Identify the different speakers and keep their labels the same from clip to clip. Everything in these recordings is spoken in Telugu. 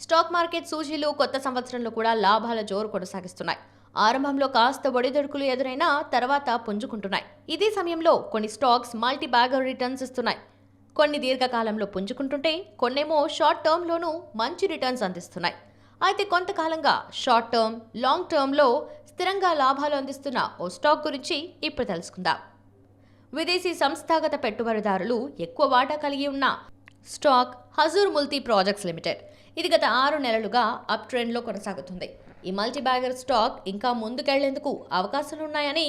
Speaker 1: స్టాక్ మార్కెట్ సూచీలు కొత్త సంవత్సరంలో కూడా లాభాల జోరు కొనసాగిస్తున్నాయి. ఆరంభంలో కాస్త ఒడిదుడుకులు ఎదురైనా తర్వాత పుంజుకుంటున్నాయి. ఇదే సమయంలో కొన్ని స్టాక్స్ మల్టీ బ్యాగర్ రిటర్న్స్ ఇస్తున్నాయి. కొన్ని దీర్ఘకాలంలో పుంజుకుంటుంటే కొన్నేమో షార్ట్ టర్మ్లోనూ మంచి రిటర్న్స్ అందిస్తున్నాయి. అయితే కొంతకాలంగా షార్ట్ టర్మ్, లాంగ్ టర్మ్లో స్థిరంగా లాభాలు అందిస్తున్న ఓ స్టాక్ గురించి ఇప్పుడు తెలుసుకుందాం. విదేశీ సంస్థాగత పెట్టుబడిదారులు ఎక్కువ వాటా కలిగి ఉన్న స్టాక్ హజూర్ ముల్టీ ప్రాజెక్ట్స్ లిమిటెడ్. ఇది గత 6 నెలలుగా అప్ ట్రెండ్లో కొనసాగుతుంది. ఈ మల్టీ బ్యాగర్ స్టాక్ ఇంకా ముందుకెళ్లేందుకు అవకాశాలున్నాయని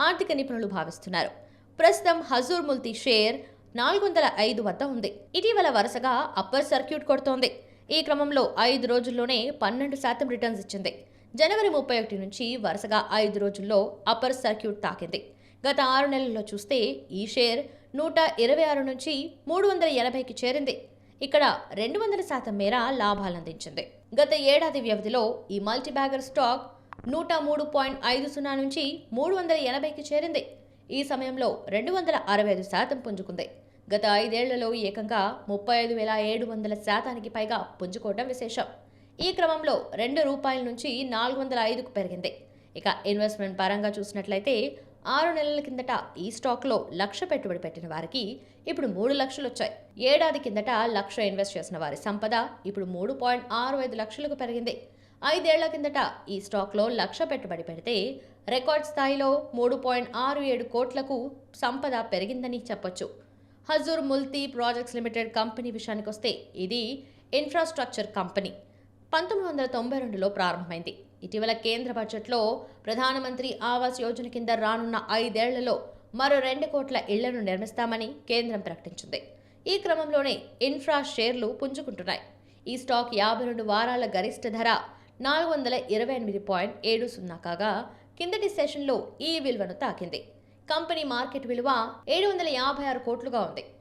Speaker 1: ఆర్థిక నిపుణులు భావిస్తున్నారు. ప్రస్తుతం హజూర్ ముల్టీ షేర్ 405 వద్ద ఉంది. ఇటీవల వరుసగా అప్పర్ సర్క్యూట్ కొడుతోంది. ఈ క్రమంలో 5 రోజుల్లోనే 12% రిటర్న్స్ ఇచ్చింది. జనవరి 31 నుంచి వరుసగా 5 రోజుల్లో అప్పర్ సర్క్యూట్ తాకింది. గత 6 నెలల్లో చూస్తే ఈ షేర్ 126 నుంచి 380కి చేరింది. ఇక్కడ 200% మేర లాభాలందించింది. గత ఏడాది వ్యవధిలో ఈ మల్టీ బ్యాగర్ స్టాక్ 103.50 నుంచి 380కి చేరింది. ఈ సమయంలో 265% పుంజుకుంది. గత 5 ఏళ్లలో ఏకంగా 35,700% పైగా పుంజుకోవడం విశేషం. ఈ క్రమంలో రూ. 2 నుంచి 405కు పెరిగింది. ఇక ఇన్వెస్ట్మెంట్ పరంగా చూసినట్లయితే 6 నెలల కిందట ఈ స్టాక్లో 1,00,000 పెట్టుబడి పెట్టిన వారికి ఇప్పుడు 3 లక్షలు వచ్చాయి. ఏడాది కిందట 1,00,000 ఇన్వెస్ట్ చేసిన వారి సంపద ఇప్పుడు 3.65 లక్షలకు పెరిగింది. 5 ఏళ్ల కిందట ఈ స్టాక్లో 1,00,000 పెట్టుబడి పెడితే రికార్డ్ స్థాయిలో 3.67 కోట్లకు సంపద పెరిగిందని చెప్పొచ్చు. హజూర్ ముల్టీ ప్రాజెక్ట్స్ లిమిటెడ్ కంపెనీ విషయానికొస్తే ఇది ఇన్ఫ్రాస్ట్రక్చర్ కంపెనీ. 1992లో ప్రారంభమైంది. ఇటీవల కేంద్ర బడ్జెట్లో ప్రధానమంత్రి ఆవాస్ యోజన కింద రానున్న 5 ఏళ్లలో మరో 2 కోట్ల ఇళ్లను నిర్మిస్తామని కేంద్రం ప్రకటించింది. ఈ క్రమంలోనే ఇన్ఫ్రా షేర్లు పుంజుకుంటున్నాయి. ఈ స్టాక్ 52 వారాల గరిష్ట ధర 428.70 కాగా కిందటి సెషన్లో ఈ విలువను తాకింది. కంపెనీ మార్కెట్ విలువ 756 కోట్లుగా ఉంది.